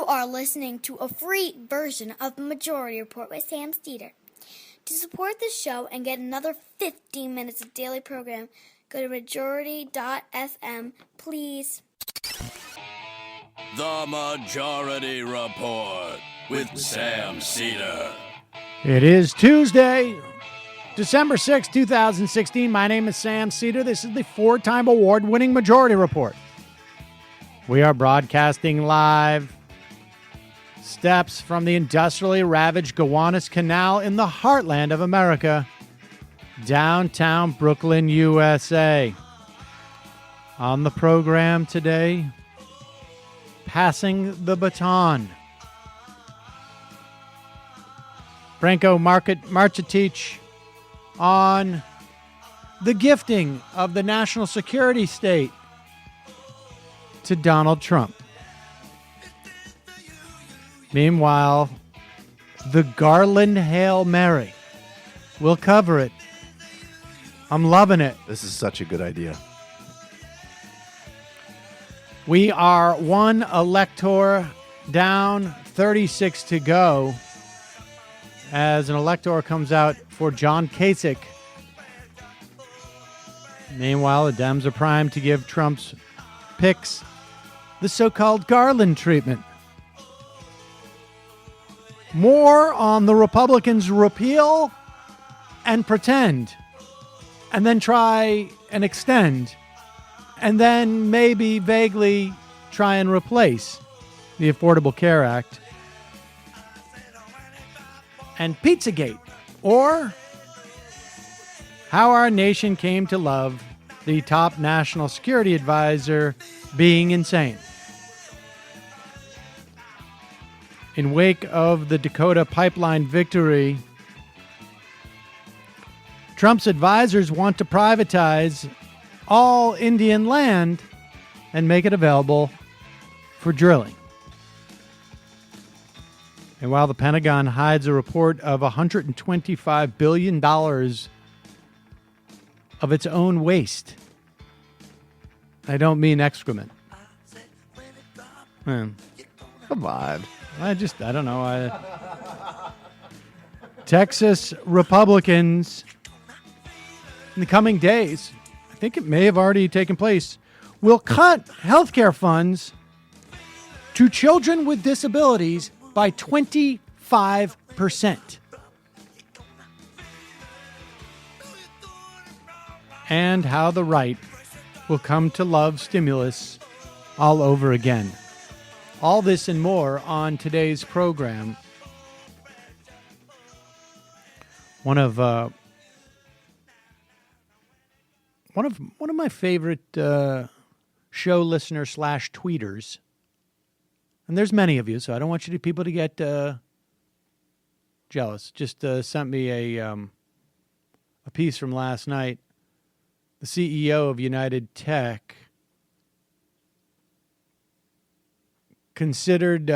You are listening to a free version of the Majority Report with Sam Steeder. To support the show and get another 15 minutes of daily program, go to majority.fm, please. The Majority Report with Sam Steeder. It is Tuesday, December 6, 2016. My name is Sam Steeder. This is the four-time award-winning Majority Report. We are broadcasting live steps from the industrially ravaged Gowanus Canal in the heartland of America, downtown Brooklyn, USA. On the program today, passing the baton. Branko Marcetic on the gifting of the national security state to Donald Trump. Meanwhile, the Garland Hail Mary. We'll cover it. I'm loving it. This is such a good idea. We are one elector down, 36 to go, as an elector comes out for John Kasich. Meanwhile, the Dems are primed to give Trump's picks the so-called Garland treatment. More on the Republicans' repeal and pretend, and then try and extend, and then maybe vaguely try and replace the Affordable Care Act. And Pizzagate, or how our nation came to love the top national security advisor being insane. In wake of the Dakota pipeline victory, Trump's advisors want to privatize all Indian land and make it available for drilling. And while the Pentagon hides a report of $125 billion of its own waste, I don't mean excrement. Come on. I don't know. Texas Republicans, in the coming days, I think it may have already taken place, will cut health care funds to children with disabilities by 25%. And how the right will come to love stimulus all over again. All this and more on today's program. One of my favorite show listener / tweeters, and there's many of you, so I don't want people to get jealous. Just sent me a piece from last night. The CEO of United Tech considered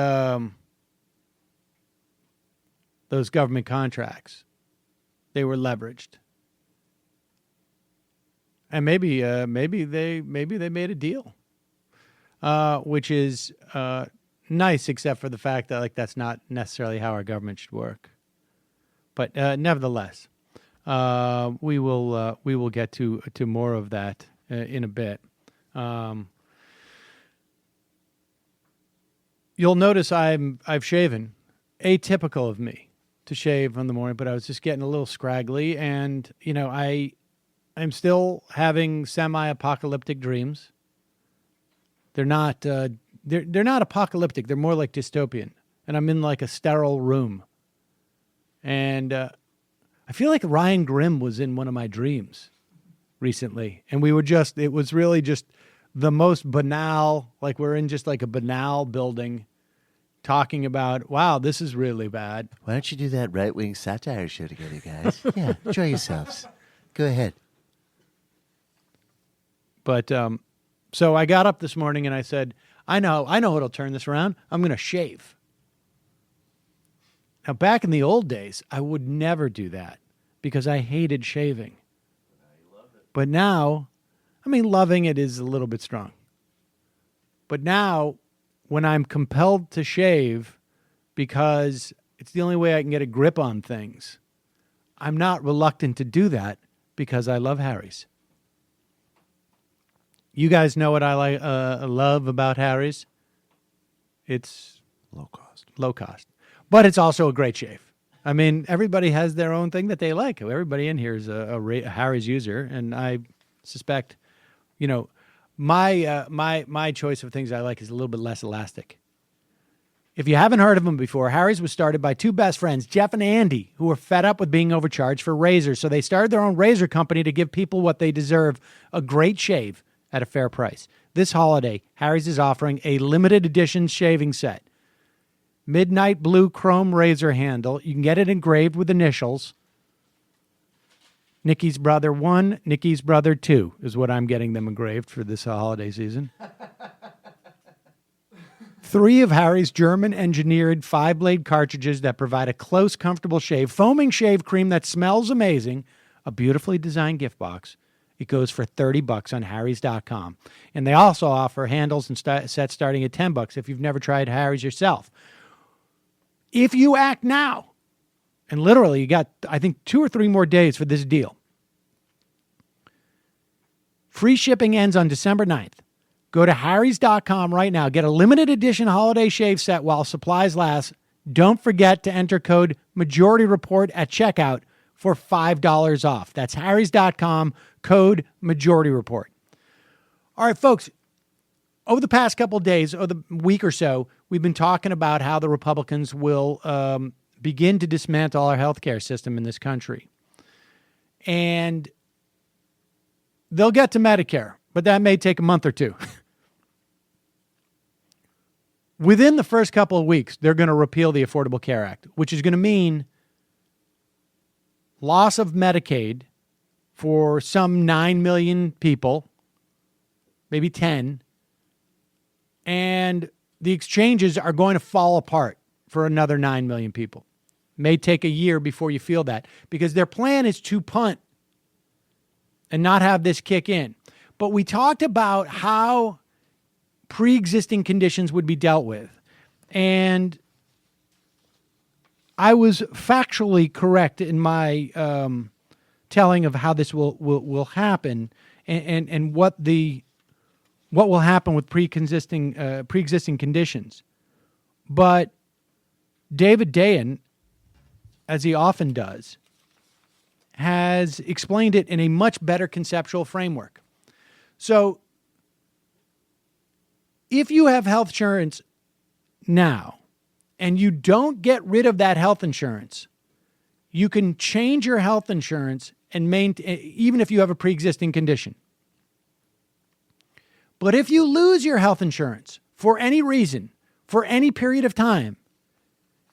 those government contracts. They were leveraged, and maybe they made a deal, which is nice, except for the fact that that's not necessarily how our government should work. But nevertheless, we will get to more of that in a bit. You'll notice I've shaven. Atypical of me to shave in the morning, but I was just getting a little scraggly, and I'm still having semi-apocalyptic dreams. They're not they're not apocalyptic. They're more like dystopian, and I'm in like a sterile room, and I feel like Ryan Grimm was in one of my dreams recently, and it was really just the most banal, like we're in just like a banal building talking about, wow, this is really bad. Why don't you do that right-wing satire show together, guys? Yeah, enjoy yourselves. Go ahead. But so I got up this morning and I said, I know what'll turn this around. I'm going to shave. Now, back in the old days, I would never do that because I hated shaving. But now, loving it is a little bit strong. But now, when I'm compelled to shave because it's the only way I can get a grip on things, I'm not reluctant to do that because I love Harry's. You guys know what I love about Harry's? It's low cost. But it's also a great shave. I mean, everybody has their own thing that they like. Everybody in here is a Harry's user, and I suspect, my choice of things I like is a little bit less elastic. If you haven't heard of them before, Harry's was started by two best friends, Jeff and Andy, who were fed up with being overcharged for razors. So they started their own razor company to give people what they deserve, a great shave at a fair price. This holiday, Harry's is offering a limited edition shaving set. Midnight blue chrome razor handle. You can get it engraved with initials. Nikki's Brother 1, Nikki's Brother 2 is what I'm getting them engraved for this holiday season. 3 of Harry's German-engineered 5-blade cartridges that provide a close, comfortable shave. Foaming shave cream that smells amazing. A beautifully designed gift box. It goes for $30 on Harrys.com. And they also offer handles and sets starting at $10 if you've never tried Harry's yourself. If you act now, and literally you got, I think, 2 or 3 more days for this deal. Free shipping ends on December 9th. Go to Harrys.com right now. Get a limited edition holiday shave set while supplies last. Don't forget to enter code Majority Report at checkout for $5 off. That's Harrys.com, code Majority Report. All right, folks. Over the past couple of days, or the week or so, we've been talking about how the Republicans will begin to dismantle our healthcare system in this country. And they'll get to Medicare, but that may take a month or two. Within the first couple of weeks, they're going to repeal the Affordable Care Act, which is going to mean loss of Medicaid for some 9 million people, maybe 10, and the exchanges are going to fall apart for another 9 million people. May take a year before you feel that, because their plan is to punt and not have this kick in. But we talked about how pre-existing conditions would be dealt with. And I was factually correct in my telling of how this will happen and what will happen with pre-existing conditions. But David Dayen, as he often does, has explained it in a much better conceptual framework. So if you have health insurance now and you don't get rid of that health insurance, you can change your health insurance and maintain, even if you have a pre-existing condition. But if you lose your health insurance for any reason, for any period of time,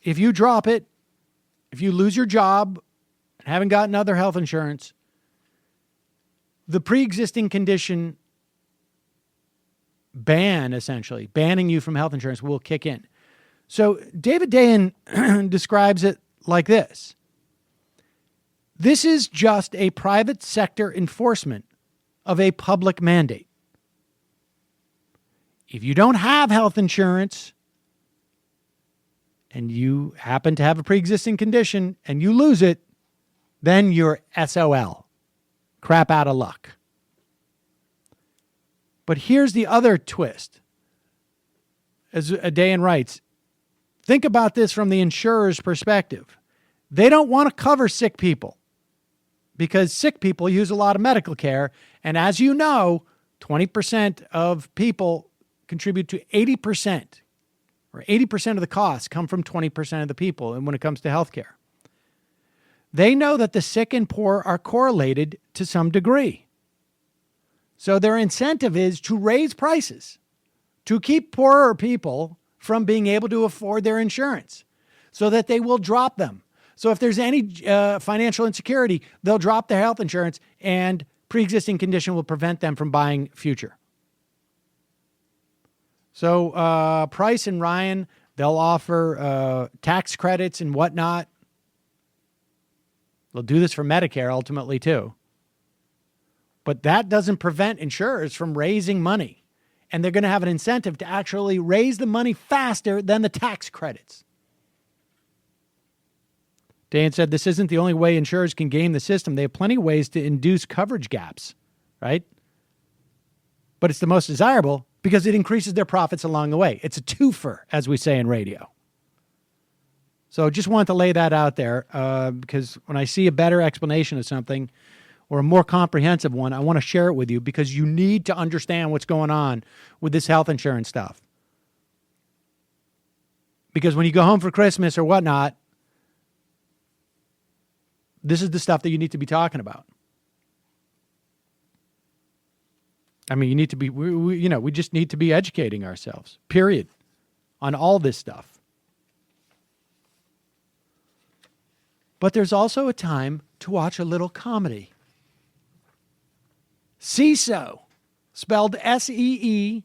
if you drop it, if you lose your job and haven't gotten other health insurance, the pre-existing condition ban, essentially, banning you from health insurance, will kick in. So David Dayen describes it like this. This is just a private sector enforcement of a public mandate. If you don't have health insurance and you happen to have a pre-existing condition and you lose it, then you're SOL. Crap out of luck. But here's the other twist. As Dayen writes, think about this from the insurer's perspective. They don't want to cover sick people because sick people use a lot of medical care. And as you know, 20% of people contribute to 80%, or 80% of the costs come from 20% of the people. And when it comes to healthcare, they know that the sick and poor are correlated to some degree. So their incentive is to raise prices, to keep poorer people from being able to afford their insurance so that they will drop them. So if there's any financial insecurity, they'll drop their health insurance and pre-existing condition will prevent them from buying future. So Price and Ryan, they'll offer tax credits and whatnot. They'll do this for Medicare ultimately too. But that doesn't prevent insurers from raising money and they're going to have an incentive to actually raise the money faster than the tax credits. Dan said this isn't the only way insurers can game the system. They have plenty of ways to induce coverage gaps, right? But it's the most desirable because it increases their profits along the way. It's a twofer, as we say in radio. So just wanted to lay that out there because when I see a better explanation of something or a more comprehensive one, I want to share it with you because you need to understand what's going on with this health insurance stuff. Because when you go home for Christmas or whatnot, this is the stuff that you need to be talking about. I mean, you need to be, we just need to be educating ourselves, period, on all this stuff. But there's also a time to watch a little comedy. Seeso, spelled S-E-E-S-O,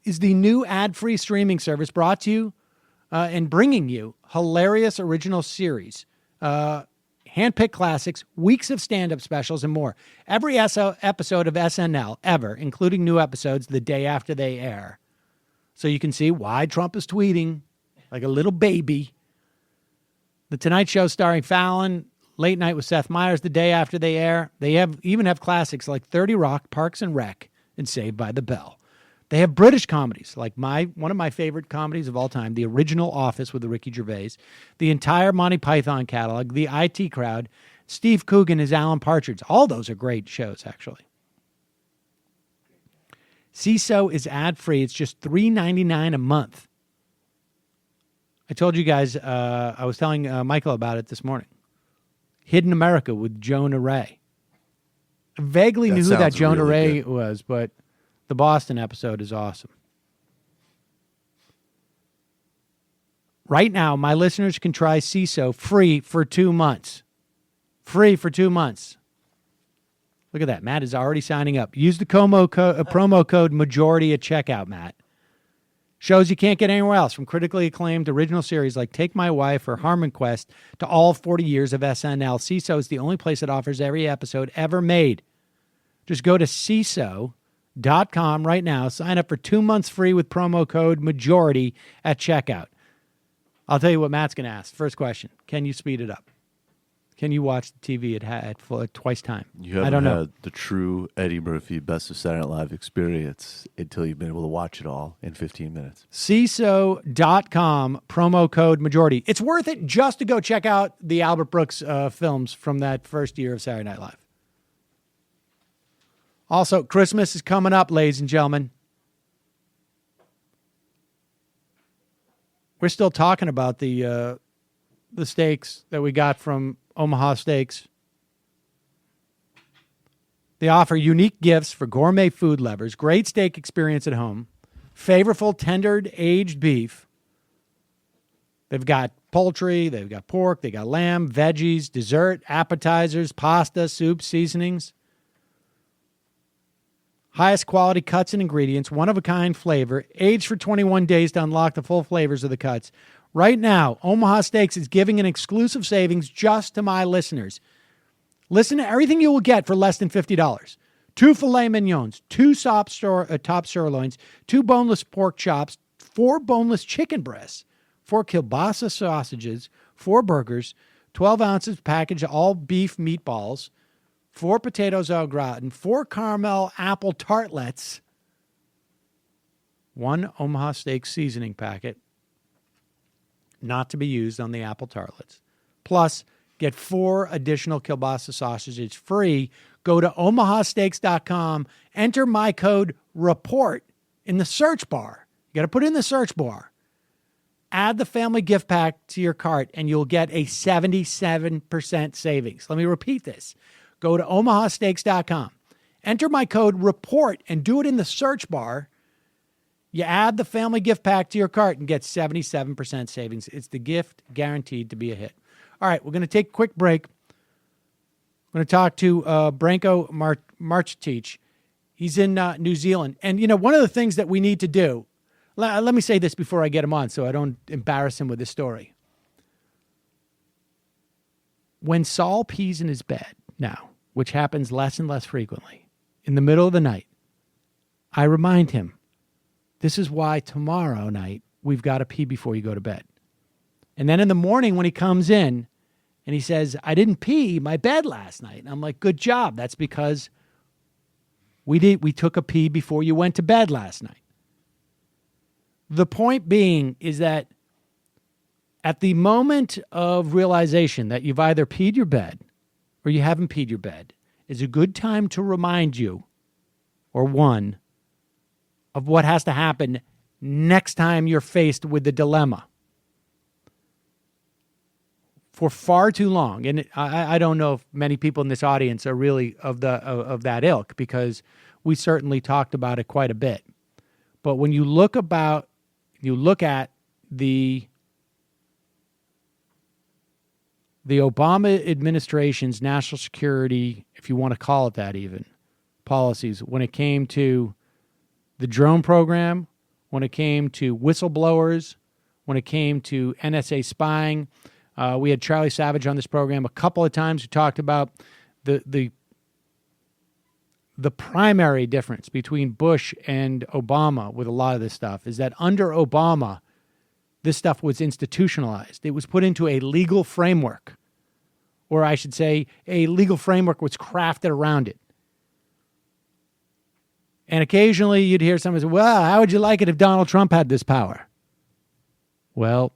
is the new ad-free streaming service brought to you and bringing you hilarious original series, handpicked classics, weeks of stand-up specials, and more. Every episode of SNL ever, including new episodes the day after they air. So you can see why Trump is tweeting like a little baby. The Tonight Show starring Fallon, Late Night with Seth Meyers the day after they air. They even have classics like 30 Rock, Parks and Rec, and Saved by the Bell. They have British comedies like one of my favorite comedies of all time, The Original Office with Ricky Gervais, the entire Monty Python catalog, The IT Crowd, Steve Coogan as Alan Partridge. All those are great shows, actually. Seeso is ad-free. It's just $3.99 a month. I told you guys, I was telling Michael about it this morning. Hidden America with Jonah Ray. I vaguely knew who that Jonah Ray was, but the Boston episode is awesome. Right now, my listeners can try Seeso free for 2 months. Free for 2 months. Look at that. Matt is already signing up. Use the promo code majority at checkout, Matt. Shows you can't get anywhere else, from critically acclaimed original series like Take My Wife or Harmon Quest to all 40 years of SNL. Seeso is the only place that offers every episode ever made. Just go to Seeso.com right now. Sign up for 2 months free with promo code majority at checkout. I'll tell you what Matt's going to ask. First question, can you speed it up? Can you watch the TV at twice time? You haven't had the true Eddie Murphy Best of Saturday Night Live experience until you've been able to watch it all in 15 minutes. Seeso.com, promo code majority. It's worth it just to go check out the Albert Brooks films from that first year of Saturday Night Live. Also, Christmas is coming up, ladies and gentlemen. We're still talking about the steaks that we got from Omaha Steaks. They offer unique gifts for gourmet food lovers, great steak experience at home, flavorful tendered aged beef. They've got poultry, they've got pork, they got lamb, veggies, dessert, appetizers, pasta, soup, seasonings. Highest quality cuts and ingredients, one-of-a-kind flavor, aged for 21 days to unlock the full flavors of the cuts. Right now, Omaha Steaks is giving an exclusive savings just to my listeners. Listen to everything you will get for less than $50. 2 filet mignons, 2 top sirloins, 2 boneless pork chops, 4 boneless chicken breasts, 4 kielbasa sausages, 4 burgers, 12 ounces package of all beef meatballs, 4 potatoes au gratin, 4 caramel apple tartlets, 1 Omaha Steaks seasoning packet, not to be used on the apple tartlets. Plus, get 4 additional kielbasa sausages free. Go to omahasteaks.com, enter my code REPORT in the search bar. You got to put it in the search bar. Add the family gift pack to your cart, and you'll get a 77% savings. Let me repeat this. Go to omahasteaks.com, enter my code REPORT, and do it in the search bar. You add the family gift pack to your cart and get 77% savings. It's the gift guaranteed to be a hit. All right, we're going to take a quick break. We're going to talk to Branko Marcetic. He's in New Zealand. And, you know, one of the things that we need to do, let me say this before I get him on so I don't embarrass him with this story. When Saul pees in his bed now, which happens less and less frequently, in the middle of the night, I remind him, this is why tomorrow night we've got to pee before you go to bed. And then in the morning when he comes in and he says, I didn't pee my bed last night. And I'm like, good job. That's because we took a pee before you went to bed last night. The point being is that at the moment of realization that you've either peed your bed or you haven't peed your bed is a good time to remind you, or one, of what has to happen next time you're faced with the dilemma. For far too long, and I don't know if many people in this audience are really of that ilk, because we certainly talked about it quite a bit. But when you look at the Obama administration's national security, if you want to call it that even, policies, when it came to the drone program, when it came to whistleblowers, when it came to NSA spying. We had Charlie Savage on this program a couple of times who talked about the primary difference between Bush and Obama with a lot of this stuff is that under Obama, this stuff was institutionalized. It was put into a legal framework, or I should say a legal framework was crafted around it. And occasionally you'd hear someone say, well, how would you like it if Donald Trump had this power? Well,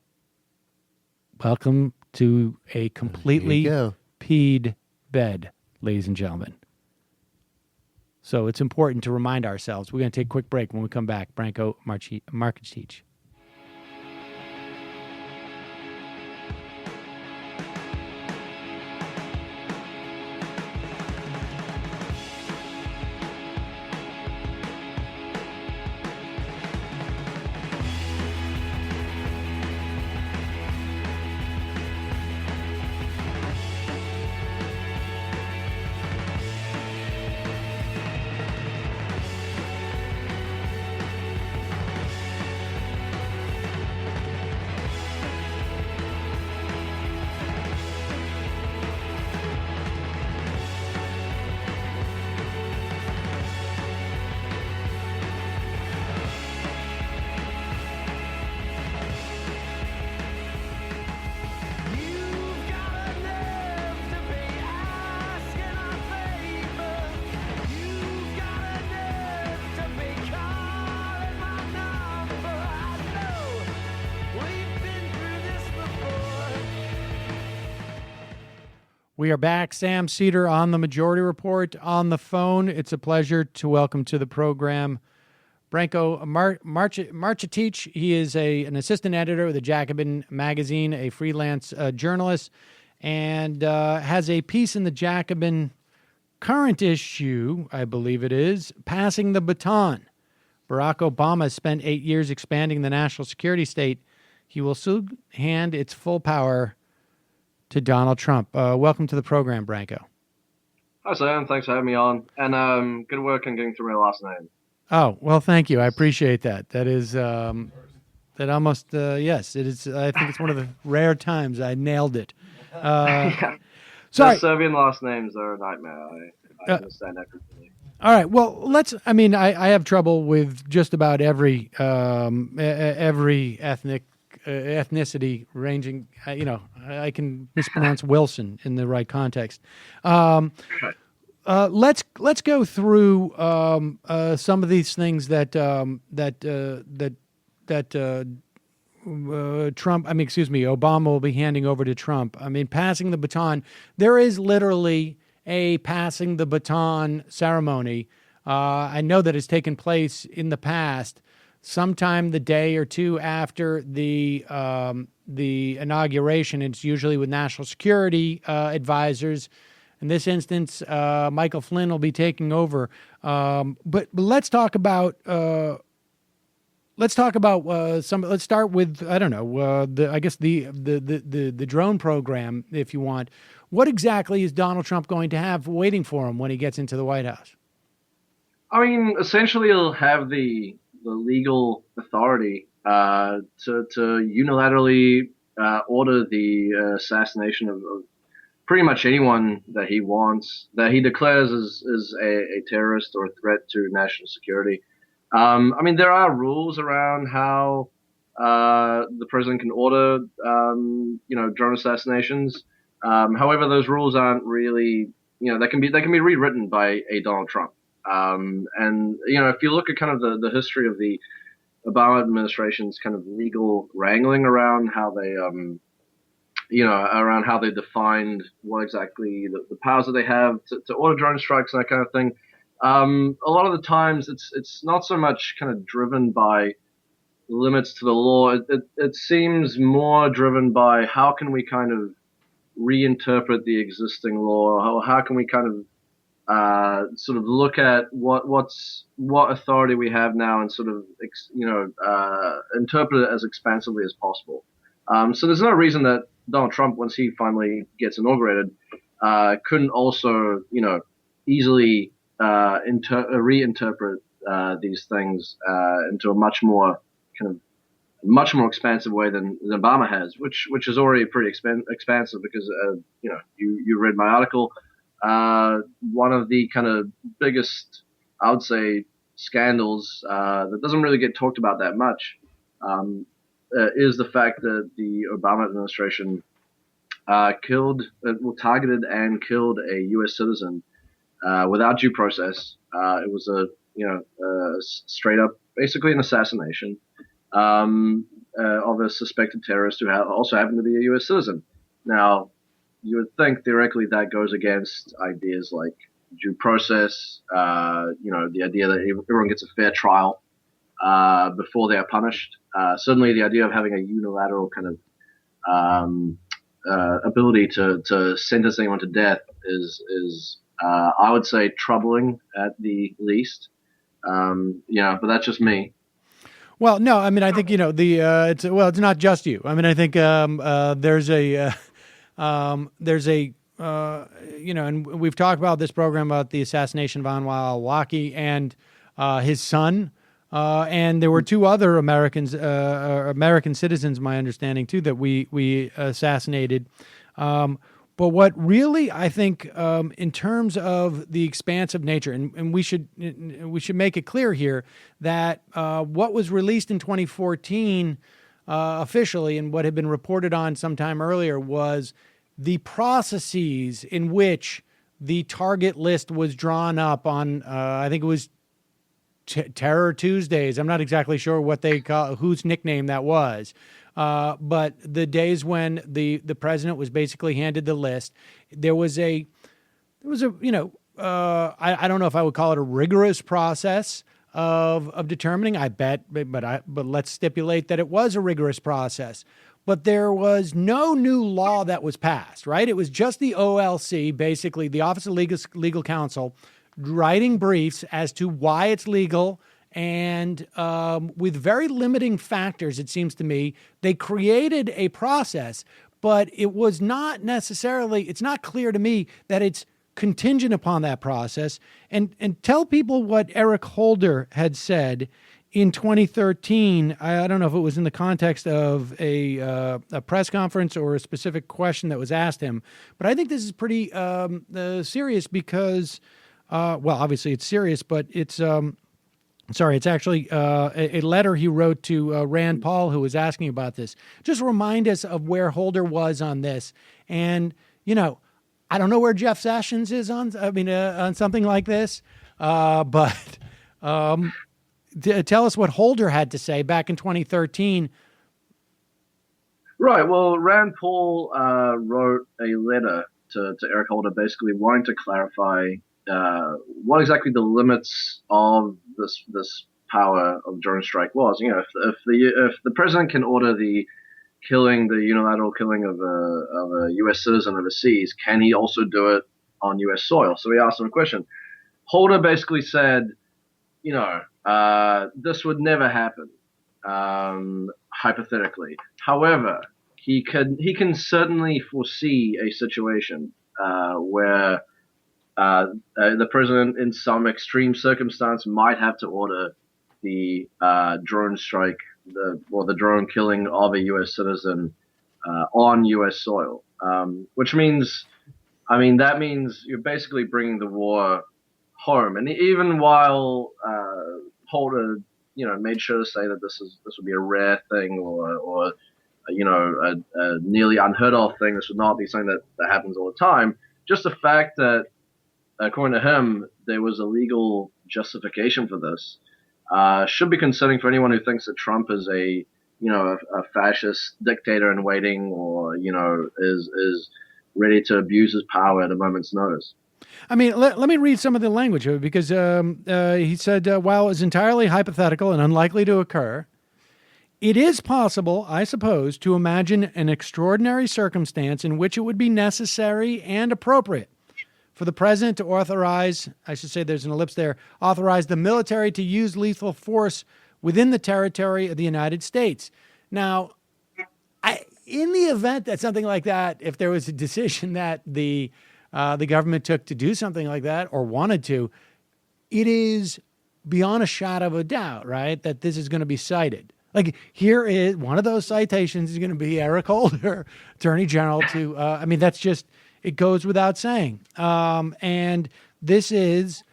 welcome to a completely peed bed, ladies and gentlemen. So it's important to remind ourselves. We're going to take a quick break. When we come back, Branko Marcetic. We are back. Sam Seder on the Majority Report on the phone. It's a pleasure to welcome to the program Branko Marcetic. He is an assistant editor with the Jacobin magazine, a freelance journalist, and has a piece in the Jacobin current issue, I believe it is, Passing the Baton. Barack Obama has spent 8 years expanding the national security state. He will soon hand its full power to Donald Trump. Welcome to the program, Branko. Hi, Sam. Thanks for having me on. And good work on getting through my last name. Oh, well, thank you. I appreciate that. That is, that almost, yes, it is. I think it's one of the rare times I nailed it. Yeah. Sorry. The Serbian last names are a nightmare. I understand that completely. All right. Well, I have trouble with just about every ethnicity ranging, I can mispronounce Wilson in the right context. Let's go through some of these things that Obama will be handing over to Trump. I mean, passing the baton. There is literally a passing the baton ceremony. I know that has taken place in the past. Sometime the day or two after the inauguration, it's usually with national security advisors. In this instance, Michael Flynn will be taking over. But let's talk about Let's start with the drone program, if you want. What exactly is Donald Trump going to have waiting for him when he gets into the White House? I mean, essentially, he'll have the legal authority to unilaterally order the assassination of pretty much anyone that he wants, that he declares as a terrorist or a threat to national security. I mean, there are rules around how the president can order, drone assassinations. However, those rules aren't really, they can be rewritten by a Donald Trump. And if you look at kind of the history of the Obama administration's kind of legal wrangling around how they, around how they defined what exactly the powers that they have to order drone strikes and that kind of thing. A lot of the times it's not so much kind of driven by limits to the law. It seems more driven by how can we kind of reinterpret the existing law? How can we kind of sort of look at what authority we have now and sort of interpret it as expansively as possible. So there's no reason that Donald Trump, once he finally gets inaugurated, couldn't also easily reinterpret these things into a much more expansive way than Obama has, which is already pretty expansive because you read my article. One of the kind of biggest, I would say, scandals that doesn't really get talked about that much is the fact that the Obama administration targeted and killed a U.S. citizen without due process. It was a straight up, basically an assassination of a suspected terrorist who also happened to be a U.S. citizen. Now, you would think theoretically that goes against ideas like due process, the idea that everyone gets a fair trial before they are punished. Certainly, the idea of having a unilateral kind of ability to sentence anyone to death is I would say, troubling at the least. But that's just me. Well, no, I mean, I think, it's not just you. I mean, I think and we've talked about this program about the assassination of Anwar al-Awlaki and his son. And there were two other American citizens, my understanding, too, that we assassinated. But what really, I think, in terms of the expansive nature, and we should make it clear here that what was released in 2014 officially and what had been reported on sometime earlier was the processes in which the target list was drawn up on, I think it was Terror Tuesdays. I'm not exactly sure what they call, whose nickname that was. But the days when the president was basically handed the list, there was I don't know if I would call it a rigorous process of determining. I bet, but let's stipulate that it was a rigorous process. But there was no new law that was passed, right? It was just the OLC, basically the Office of Legal Counsel, writing briefs as to why it's legal. And with very limiting factors, it seems to me, they created a process, but it was not necessarily, it's not clear to me that it's contingent upon that process. And tell people what Eric Holder had said in 2013. I don't know if it was in the context of a press conference or a specific question that was asked him, but I think this is pretty serious because, obviously it's serious, but it's actually a letter he wrote to Rand Paul, who was asking about this. Just remind us of where Holder was on this. And, I don't know where Jeff Sessions is on something like this. But tell us what Holder had to say back in 2013. Right. Well, Rand Paul wrote a letter to Eric Holder basically wanting to clarify what exactly the limits of this power of drone strike was. If the president can order the unilateral killing of a U.S. citizen overseas, can he also do it on U.S. soil? So he asked him a question. Holder basically said, this would never happen, hypothetically. However, he can certainly foresee a situation where the president, in some extreme circumstance, might have to order the drone strike, the drone killing of a U.S. citizen on U.S. soil, which means, that means you're basically bringing the war home. And even while made sure to say that this would be a rare thing or a nearly unheard of thing. This would not be something that happens all the time. Just the fact that, according to him, there was a legal justification for this should be concerning for anyone who thinks that Trump is a fascist dictator in waiting, or is ready to abuse his power at a moment's notice. I mean, let me read some of the language of it, because he said, while it's entirely hypothetical and unlikely to occur, it is possible, I suppose, to imagine an extraordinary circumstance in which it would be necessary and appropriate for the president to authorize, I should say there's an ellipse there, authorize the military to use lethal force within the territory of the United States. Now, in the event that something like that, if there was a decision that the government took to do something like that or wanted to, it is beyond a shadow of a doubt, right, that this is going to be cited. Like, here is one of those citations is going to be Eric Holder, Attorney General, to, that's just, it goes without saying. And this is,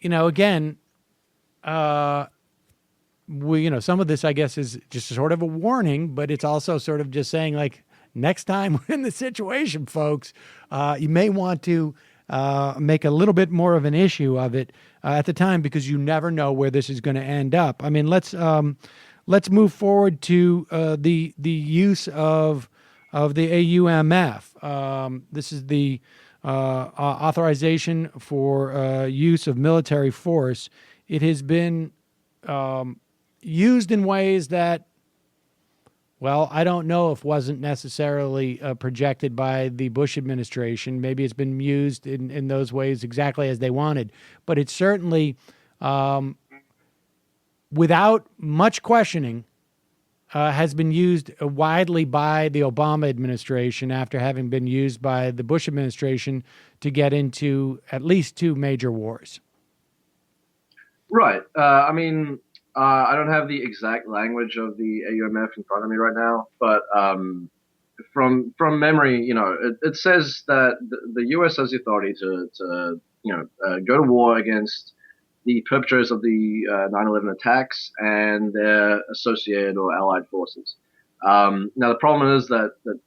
again, some of this, I guess, is just sort of a warning, but it's also sort of just saying, like, next time we're in the situation, folks, you may want to make a little bit more of an issue of it at the time, because you never know where this is going to end up. I mean, let's move forward to the use of the AUMF. This is the authorization for use of military force. It has been used in ways that, well, I don't know if wasn't necessarily projected by the Bush administration. Maybe it's been used in those ways exactly as they wanted. But it's certainly, without much questioning, has been used widely by the Obama administration after having been used by the Bush administration to get into at least two major wars. Right. I don't have the exact language of the AUMF in front of me right now, but from memory, it says that the U.S. has the authority to go to war against the perpetrators of the 9/11 attacks and their associated or allied forces. Now, the problem is that the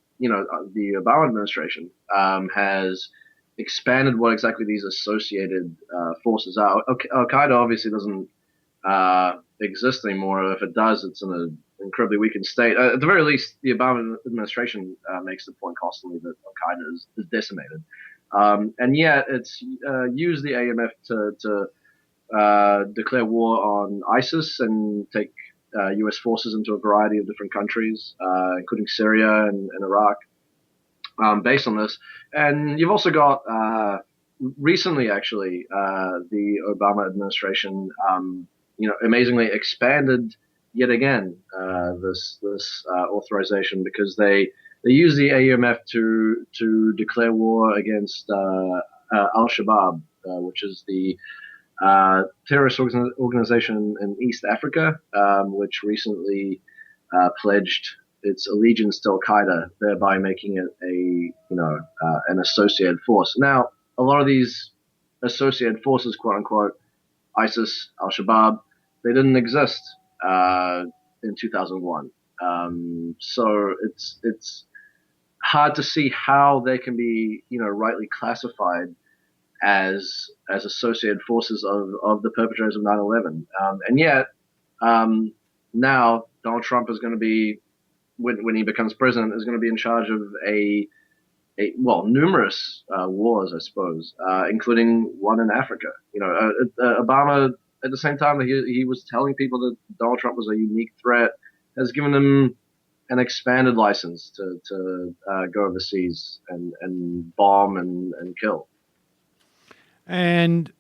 Obama administration has expanded what exactly these associated forces are. Al-Qaeda obviously doesn't exist anymore. If it does, it's in an incredibly weakened state. At the very least, the Obama administration makes the point constantly that Al-Qaeda is decimated. And yet it's used the AMF to declare war on ISIS and take U.S. forces into a variety of different countries, including Syria and Iraq, based on this. And you've also got recently, actually, the Obama administration, amazingly expanded yet again this authorization, because they use the AUMF to declare war against Al-Shabaab, which is the terrorist organization in East Africa, which recently pledged its allegiance to Al-Qaeda, thereby making it an associated force. Now, a lot of these associated forces, quote unquote, ISIS, Al-Shabaab, they didn't exist in 2001. So it's hard to see how they can be, rightly classified as associated forces of the perpetrators of 9/11. And yet, now Donald Trump is going to be, when he becomes president, is going to be in charge of numerous wars, I suppose, including one in Africa. Obama, at the same time that he was telling people that Donald Trump was a unique threat, has given him an expanded license to go overseas and bomb and kill. And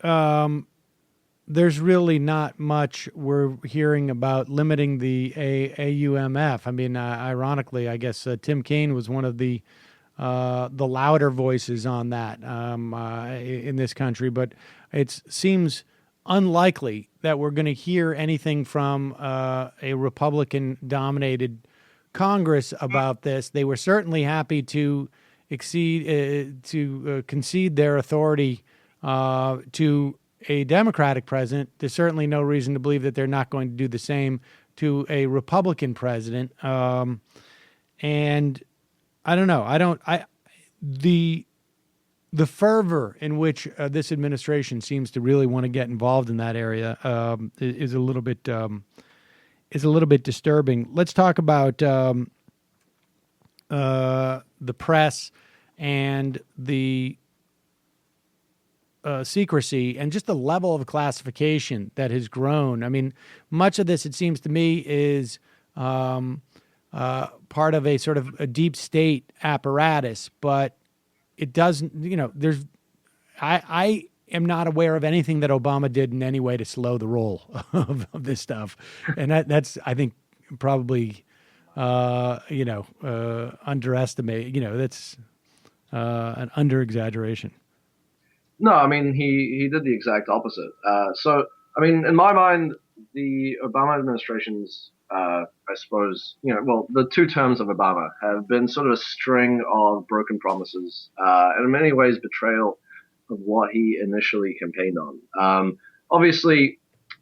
there's really not much we're hearing about limiting the AUMF. I mean, ironically, I guess Tim Kaine was one of the louder voices on that in this country, but it seems unlikely that we're going to hear anything from a Republican-dominated Congress about this. They were certainly happy to concede their authority to a Democratic president, there's certainly no reason to believe that they're not going to do the same to a Republican president. And I don't know. The fervor in which this administration seems to really want to get involved in that area is a little bit disturbing. Let's talk about the press and the secrecy and just the level of classification that has grown. I mean, much of this, it seems to me, is part of a sort of a deep state apparatus, but it doesn't, I am not aware of anything that Obama did in any way to slow the roll of this stuff. And that's, I think, probably, underestimate, that's an under-exaggeration. No, I mean, he did the exact opposite. So, I mean, in my mind, the Obama administration's, I suppose, the 2 terms of Obama have been sort of a string of broken promises, and in many ways betrayal of what he initially campaigned on. Obviously,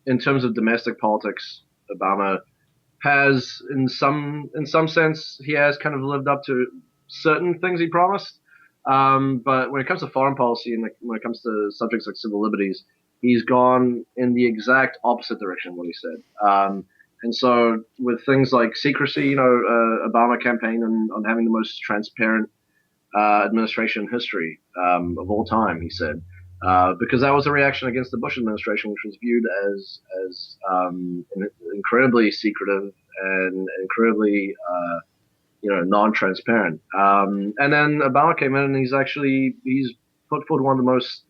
in terms of domestic politics, Obama has, in some sense, he has kind of lived up to certain things he promised. But when it comes to foreign policy and when it comes to subjects like civil liberties, he's gone in the exact opposite direction of what he said. And so with things like secrecy, Obama campaigned on having the most transparent administration in history of all time, he said, because that was a reaction against the Bush administration, which was viewed as incredibly secretive and incredibly non-transparent. And then Obama came in and he's put forward one of the most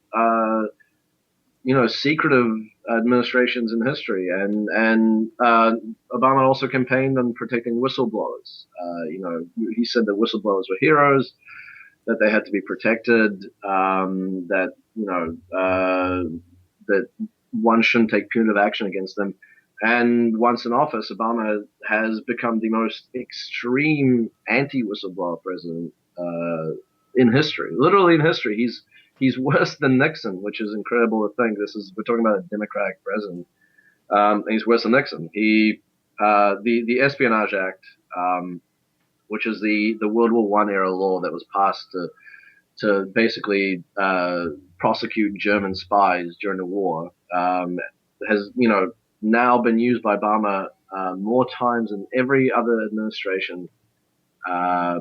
secretive administrations in history. And Obama also campaigned on protecting whistleblowers. He said that whistleblowers were heroes, that they had to be protected, that one shouldn't take punitive action against them. And once in office, Obama has become the most extreme anti-whistleblower president in history. Literally in history, he's worse than Nixon, which is incredible to think. We're talking about a Democratic president, and he's worse than Nixon. The Espionage Act, which is the World War I era law that was passed to basically prosecute German spies during the war, has now been used by Obama more times than every other administration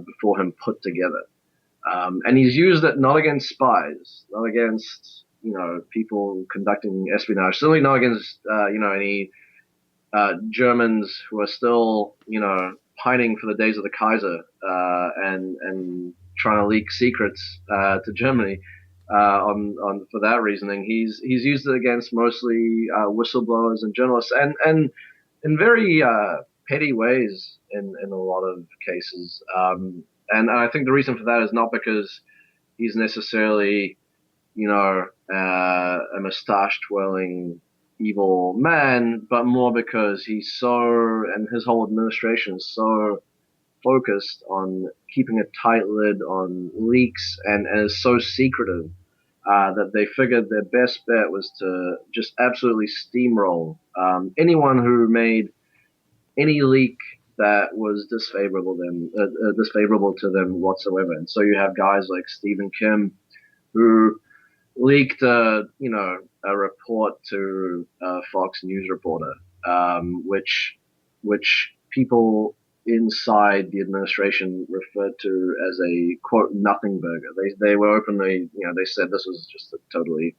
before him put together. And he's used it not against spies, not against, people conducting espionage, certainly not against, any Germans who are still, pining for the days of the Kaiser and trying to leak secrets to Germany. For that reasoning, he's used it against mostly whistleblowers and journalists, and in very petty ways in a lot of cases. And I think the reason for that is not because he's necessarily, a mustache-twirling evil man, but more because and his whole administration is so focused on keeping a tight lid on leaks and is so secretive that they figured their best bet was to just absolutely steamroll anyone who made any leak that was disfavorable to them whatsoever. And so you have guys like Stephen Kim, who leaked a report to a Fox News reporter, which people inside the administration referred to as a quote nothing burger. They were openly, they said this was just a totally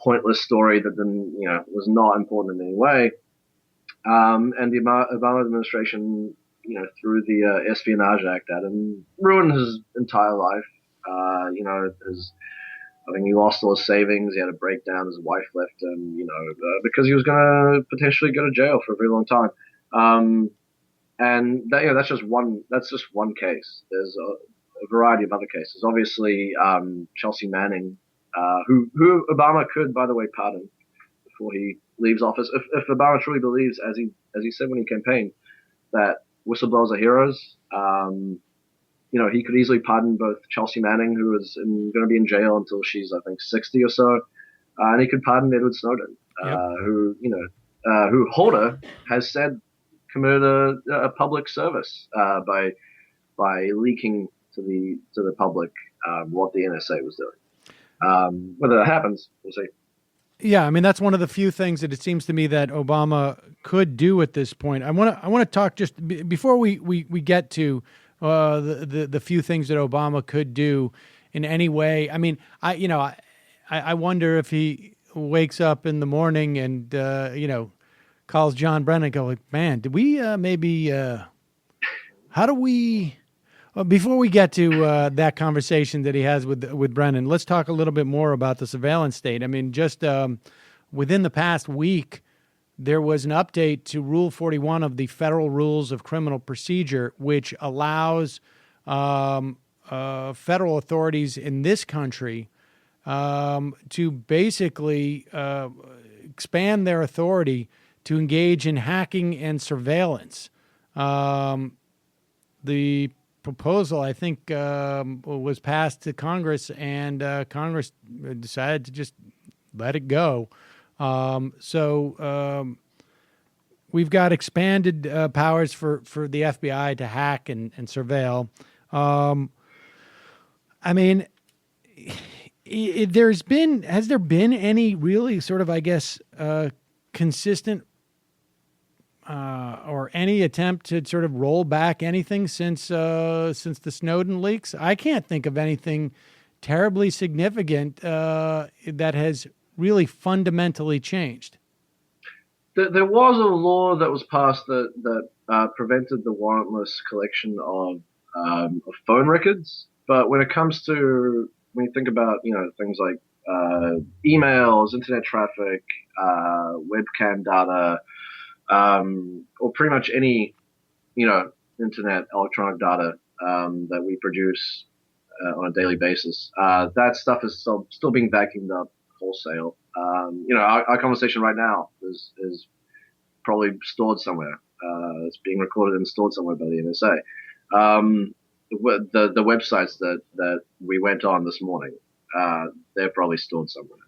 pointless story that then, was not important in any way. And the Obama administration, threw the Espionage Act at him, ruined his entire life. I think he lost all his savings. He had a breakdown. His wife left him, because he was going to potentially go to jail for a very long time. And that's just one case. There's a variety of other cases. Obviously, Chelsea Manning, who Obama could, by the way, pardon before he leaves office. If Obama truly believes, as he said when he campaigned, that whistleblowers are heroes, he could easily pardon both Chelsea Manning, who is going to be in jail until she's, I think, 60 or so, and he could pardon Edward Snowden, Yep. who Holder has said committed a public service by leaking to the public what the NSA was doing. Whether that happens, we'll see. Yeah, I mean that's one of the few things that it seems to me that Obama could do at this point. I want to talk just before we get to the few things that Obama could do in any way. I mean, I wonder if he wakes up in the morning and calls John Brennan and go like, man, did we how do we? Before we get to that conversation that he has with Brennan, let's talk a little bit more about the surveillance state. I mean, just within the past week, there was an update to Rule 41 of the Federal Rules of Criminal Procedure, which allows federal authorities in this country to basically expand their authority to engage in hacking and surveillance. The proposal, I think, was passed to Congress, and Congress decided to just let it go. So we've got expanded powers for the FBI to hack and surveil. I mean, has there been any really sort of, I guess, consistent or any attempt to sort of roll back anything since the Snowden leaks? I can't think of anything terribly significant that has really fundamentally changed. There was a law that was passed that prevented the warrantless collection of phone records. But when it comes to, when you think about, things like emails, internet traffic, webcam data, or pretty much any, internet electronic data that we produce on a daily basis, that stuff is still being vacuumed up wholesale. Our conversation right now is probably stored somewhere. It's being recorded and stored somewhere by the NSA. The websites that we went on this morning, they're probably stored somewhere.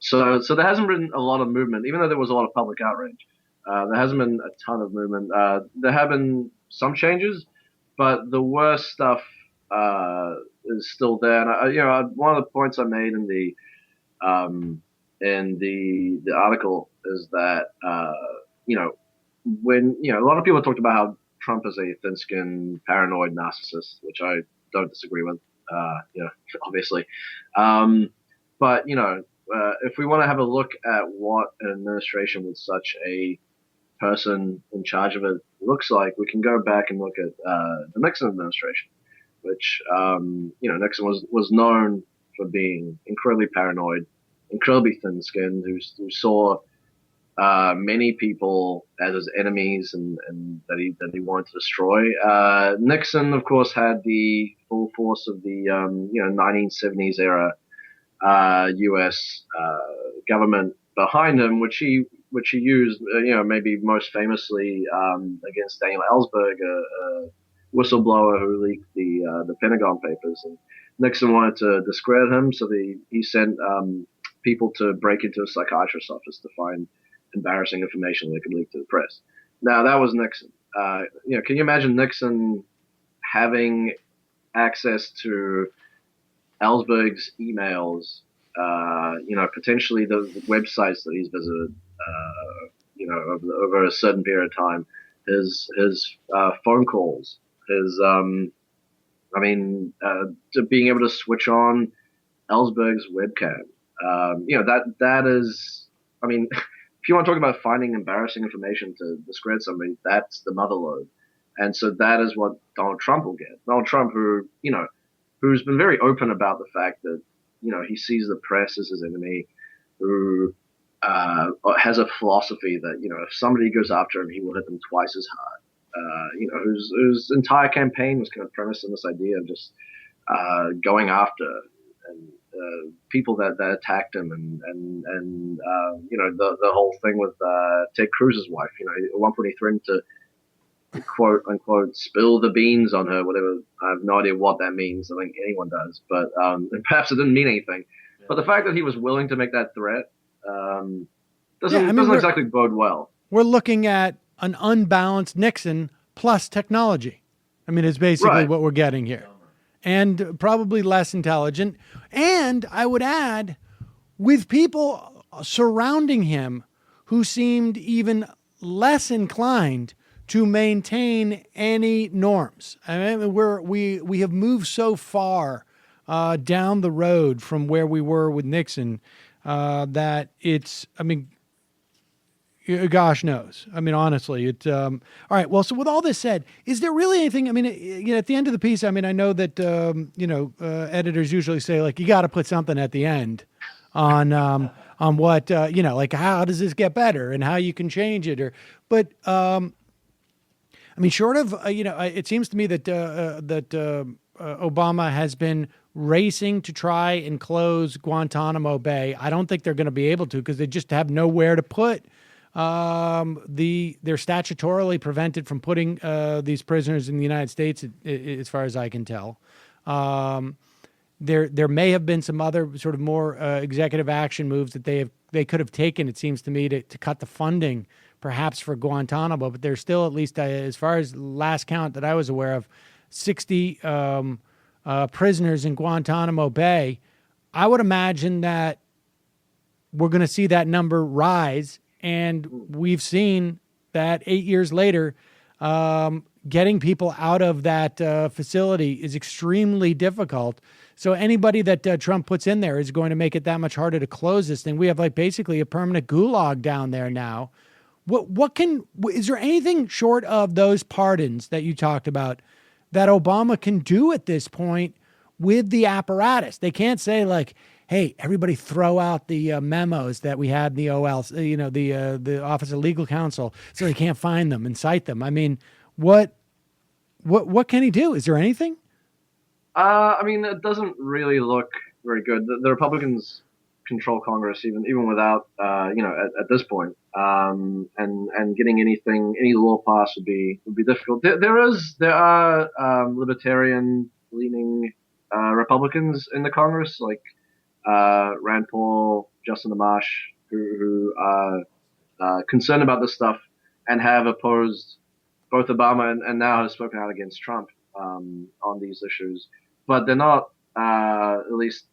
So there hasn't been a lot of movement, even though there was a lot of public outrage. There hasn't been a ton of movement. There have been some changes, but the worst stuff is still there. And one of the points I made in the article is that when a lot of people talked about how Trump is a thin-skinned, paranoid narcissist, which I don't disagree with, obviously. But if we want to have a look at what an administration with such a person in charge of it looks like, we can go back and look at the Nixon administration, which Nixon was known for being incredibly paranoid, incredibly thin-skinned, who saw many people as his enemies and that he wanted to destroy. Nixon, of course, had the full force of the 1970s era U.S. Government behind him, which he used, maybe most famously against Daniel Ellsberg, a whistleblower who leaked the Pentagon Papers. And Nixon wanted to discredit him, so he sent people to break into a psychiatrist's office to find embarrassing information they could leak to the press. Now, that was Nixon. Can you imagine Nixon having access to Ellsberg's emails, potentially the websites that he's visited, over a certain period of time, his phone calls, his, to being able to switch on Ellsberg's webcam. That is, if you want to talk about finding embarrassing information to discredit somebody, that's the mother lode. And so that is what Donald Trump will get. Donald Trump, who's been very open about the fact that, he sees the press as his enemy, who has a philosophy that, if somebody goes after him, he will hit them twice as hard. Whose entire campaign was kind of premised on this idea of just going after and people that attacked him and the whole thing with Ted Cruz's wife. At one point he threatened to quote unquote spill the beans on her, whatever. I have no idea what that means. I think anyone does, but perhaps it didn't mean anything. But the fact that he was willing to make that threat Yeah, I mean, doesn't exactly bode well. We're looking at an unbalanced Nixon plus technology. I mean, it's basically Right. what we're getting here. And probably less intelligent. And I would add, with people surrounding him who seemed even less inclined to maintain any norms. I mean, we have moved so far down the road from where we were with Nixon that it's, I mean, gosh knows. I mean, honestly, all right. Well, so with all this said, is there really anything? I mean, at the end of the piece, I mean, I know that editors usually say like you got to put something at the end on what like how does this get better and how you can change it, but I mean, short of it seems to me that Obama has been racing to try and close Guantanamo Bay. I don't think they're going to be able to because they just have nowhere to put. They're statutorily prevented from putting these prisoners in the United States, as far as I can tell. There may have been some other sort of more executive action moves that they could have taken. It seems to me to cut the funding, perhaps for Guantanamo, but there's still, at least as far as last count that I was aware of, 60 prisoners in Guantanamo Bay. I would imagine that we're going to see that number rise. And we've seen that 8 years later, getting people out of that facility is extremely difficult. So anybody that Trump puts in there is going to make it that much harder to close this thing. We have like basically a permanent gulag down there now. Is there anything short of those pardons that you talked about that Obama can do at this point with the apparatus? They can't say like, hey, everybody throw out the memos that we had in the OL, the Office of Legal Counsel, so they can't find them and cite them. I mean, what can he do? Is there anything? I mean, it doesn't really look very good. The Republicans control Congress even without at this point, and getting any law passed would be difficult. There are libertarian leaning Republicans in the Congress, like Rand Paul, Justin Amash, who are concerned about this stuff and have opposed both Obama and now have spoken out against Trump on these issues. But they're not, at least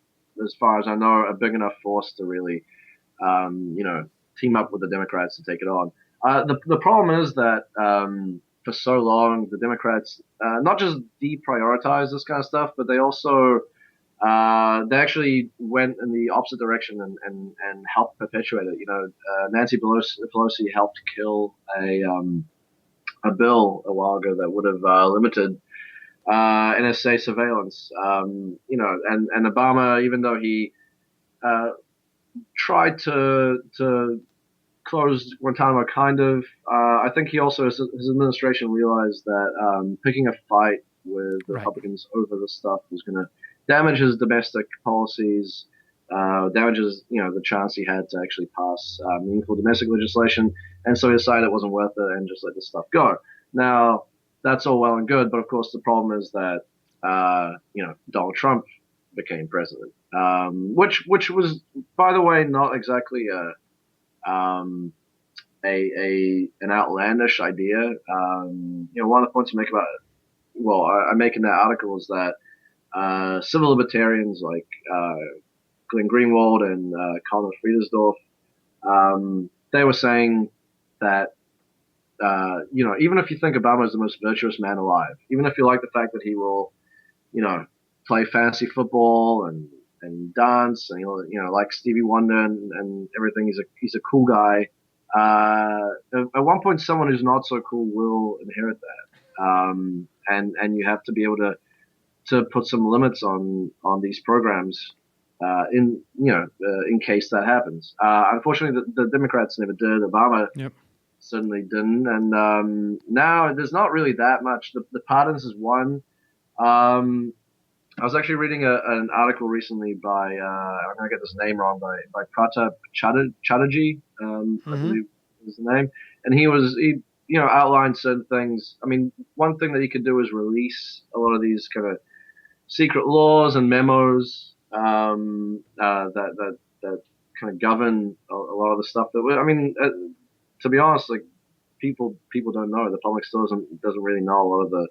as far as I know, a big enough force to really, team up with the Democrats to take it on. The problem is that for so long, the Democrats not just deprioritize this kind of stuff, but they also they actually went in the opposite direction and helped perpetuate it. Nancy Pelosi helped kill a bill a while ago that would have limited NSA surveillance. And Obama, even though he tried to close Guantanamo, kind of, I think he also, his administration realized that picking a fight with the Republicans over this stuff was going to damage his domestic policies, damages the chance he had to actually pass meaningful domestic legislation, and so he decided it wasn't worth it and just let this stuff go. Now that's all well and good, but of course the problem is that Donald Trump became president, which was, by the way, not exactly an outlandish idea. One of the points I make about it, I make in that article is that civil libertarians like Glenn Greenwald and Colin Friedersdorf, they were saying that even if you think Obama is the most virtuous man alive, even if you like the fact that he will, play fantasy football and dance and like Stevie Wonder and everything, he's a cool guy. At one point, someone who's not so cool will inherit that, and you have to be able to put some limits on these programs in case that happens. Unfortunately, the Democrats never did. Obama certainly didn't, and now there's not really that much. The pardons is one. I was actually reading an article recently by I'm going to get this name wrong, by Pratap Chatterjee, I believe is the name, and he outlined certain things. I mean, one thing that he could do is release a lot of these kind of secret laws and memos that kind of govern a lot of the stuff to be honest, like people don't know. The public still doesn't really know a lot of the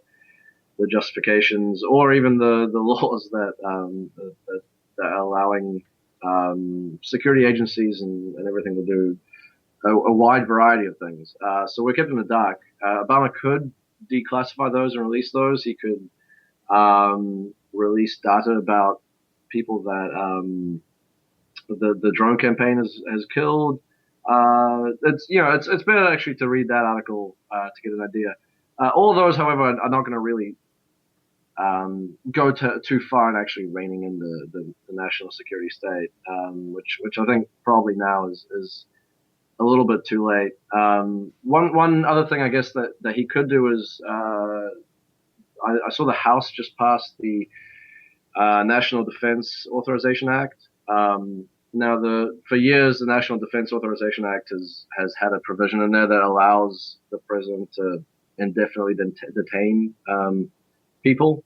justifications or even the laws that are allowing security agencies and everything to do a wide variety of things. So we're kept in the dark. Obama could declassify those and release those. He could release data about people that the drone campaign has killed. It's better actually to read that article to get an idea. All of those, however, are not going to really go too far in actually reining in the national security state, which I think probably now is a little bit too late. One other thing I guess that he could do is I saw the House just passed the National Defense Authorization Act. Now, for years, the National Defense Authorization Act has had a provision in there that allows the president to indefinitely detain people.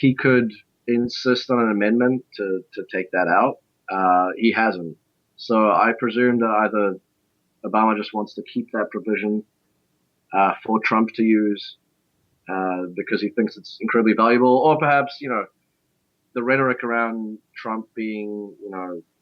He could insist on an amendment to take that out. He hasn't. So I presume that either Obama just wants to keep that provision for Trump to use because he thinks it's incredibly valuable, or perhaps, the rhetoric around Trump being,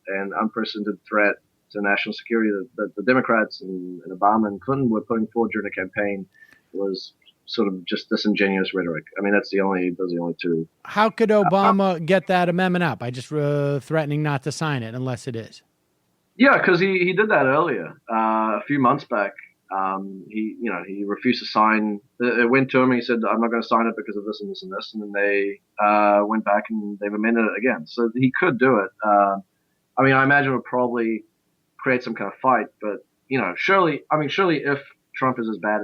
an unprecedented threat to national security that the Democrats and Obama and Clinton were putting forward during the campaign was sort of just disingenuous rhetoric. I mean, those are the only two. How could Obama get that amendment up? By just threatening not to sign it unless it is. Yeah, because he did that earlier, a few months back. He refused to sign. It went to him. And he said, "I'm not going to sign it because of this and this and this." And then they went back and they've amended it again. So he could do it. I imagine it would probably create some kind of fight. But surely if Trump is as bad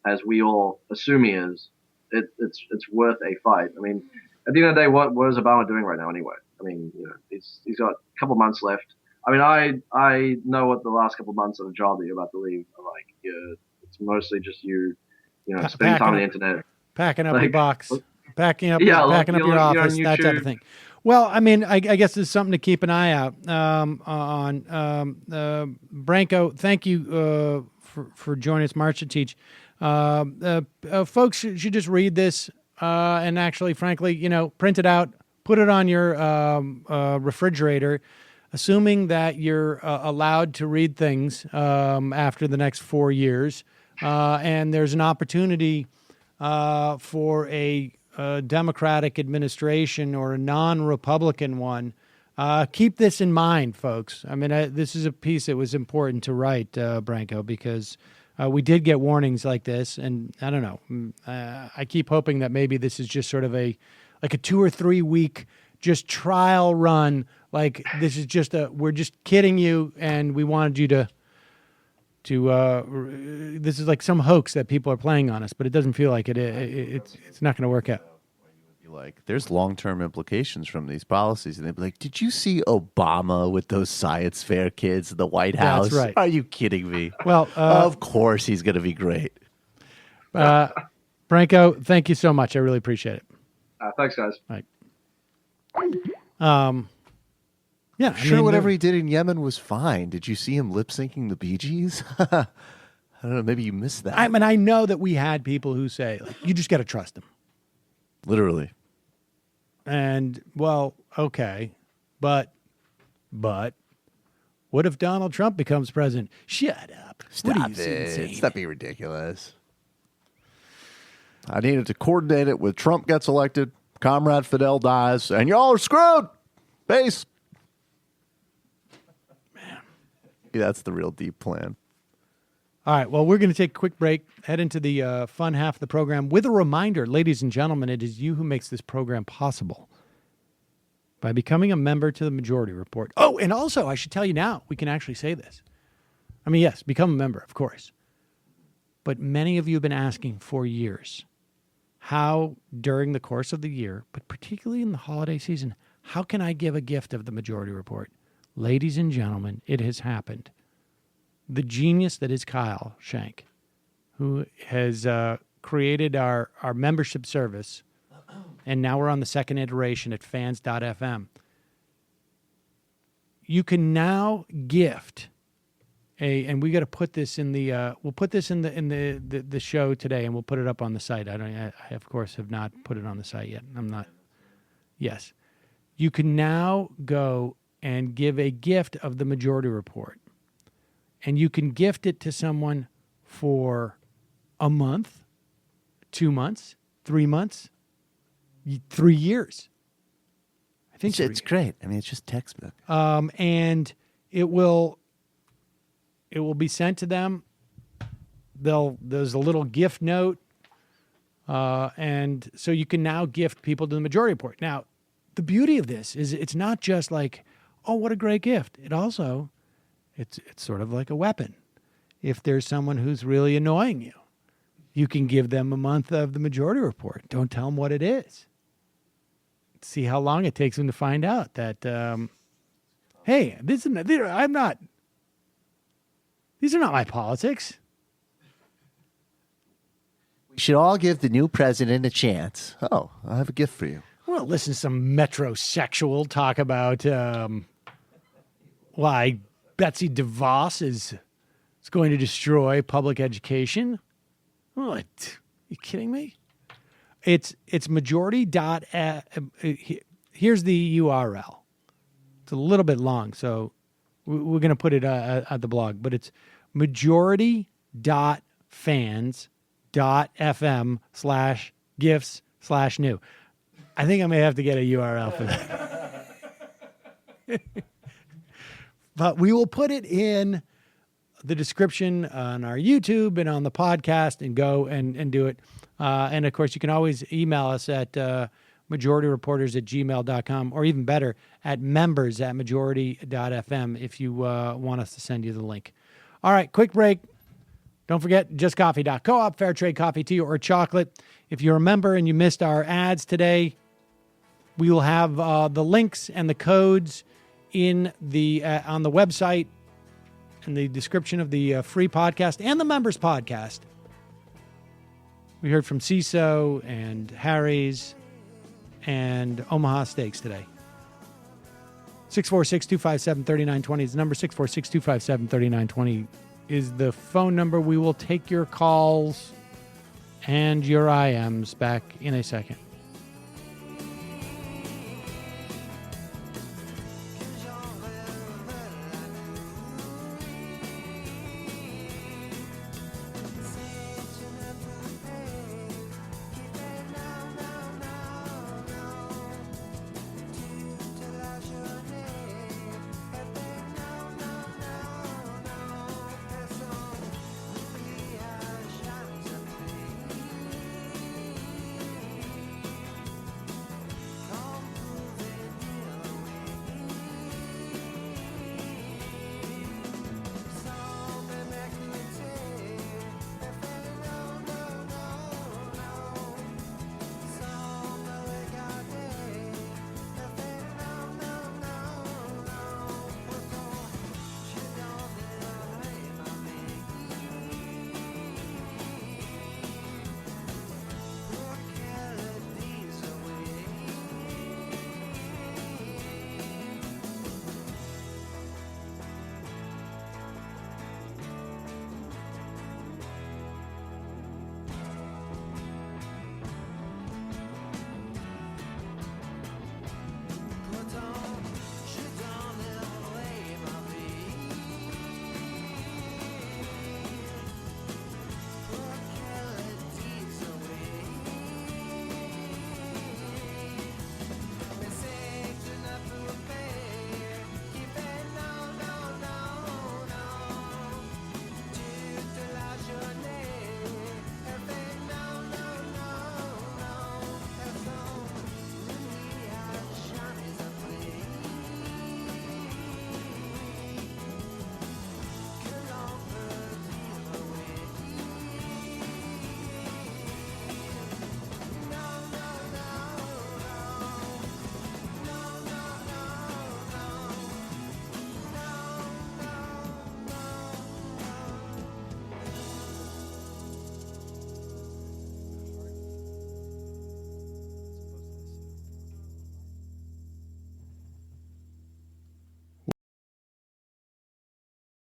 as we all assume he is, it's worth a fight. I mean, at the end of the day, what is Obama doing right now anyway? I mean, he's got a couple months left. I mean, I know what the last couple of months of the job that you're about to leave are like. It's mostly just spending time on the internet, packing up your box, packing up your office, that type of thing. Well, I mean, I guess there's something to keep an eye out on. Branko, thank you for joining us, Marcetic. Folks should just read this and actually, frankly, print it out, put it on your refrigerator. Assuming that you're allowed to read things after the next 4 years, and there's an opportunity for a Democratic administration or a non-Republican one, keep this in mind, folks. I mean, this is a piece that was important to write, Branko, because we did get warnings like this, and I don't know. I keep hoping that maybe this is just sort of a 2 or 3 week just trial run. Like this is just we're just kidding you, and we wanted you to this is like some hoax that people are playing on us, but it doesn't feel like it. It's not going to work out. Like, there's long-term implications from these policies, and they'd be like, "Did you see Obama with those science fair kids in the White House? That's right. Are you kidding me? Well, of course he's going to be great." Branko, thank you so much. I really appreciate it. Thanks, guys. Right. Yeah, whatever he did in Yemen was fine. Did you see him lip syncing the Bee Gees? I don't know. Maybe you missed that. I know that we had people who say, you just got to trust him. Literally. And, well, okay. But, what if Donald Trump becomes president? Shut up. Stop it. Stop being ridiculous. I needed to coordinate it with Trump gets elected, Comrade Fidel dies, and y'all are screwed. Peace. That's the real deep plan. All right. Well, we're going to take a quick break, head into the fun half of the program with a reminder, ladies and gentlemen, it is you who makes this program possible by becoming a member to the Majority Report. Oh, and also, I should tell you now, we can actually say this. I mean, yes, become a member, of course. But many of you have been asking for years how, during the course of the year, but particularly in the holiday season, how can I give a gift of the Majority Report? Ladies and gentlemen, it has happened. The genius that is Kyle Shank, who has created our membership service and now we're on the second iteration at fans.fm. You can now gift and we got to put this in the we'll put this in the show today, and we'll put it up on the site. I of course have not put it on the site yet. I'm not. Yes. You can now go and give a gift of the Majority Report. And you can gift it to someone for a month, 2 months, 3 months, 3 years. I think it's great. I mean, it's just textbook. And it will be sent to them. There's a little gift note. And so you can now gift people to the Majority Report. Now, the beauty of this is it's not just like, oh, what a great gift. It also, it's sort of like a weapon. If there's someone who's really annoying you, you can give them a month of the Majority Report. Don't tell them what it is. See how long it takes them to find out that, hey, these are not my politics. We should all give the new president a chance. Oh, I have a gift for you. I want to listen to some metrosexual talk about why Betsy DeVos is going to destroy public education. What? Are you kidding me? It's majority dot. Here's the URL. It's a little bit long, so we're going to put it at the blog. But it's majority.fans.fm/gifts/new. I think I may have to get a URL for that. But we will put it in the description on our YouTube and on the podcast, and go and do it. And, of course, you can always email us at majorityreporters@gmail.com, or even better, at members@majority.fm if you want us to send you the link. All right, quick break. Don't forget, justcoffee.coop, fair trade coffee, tea, or chocolate. If you're a member and you missed our ads today, we will have the links and the codes in the on the website, in the description of the free podcast and the members podcast. We heard from CISO and Harry's and Omaha Steaks today. 646-257-3920 is the number. 646-257-3920 is the phone number. We will take your calls and your IMs back in a second.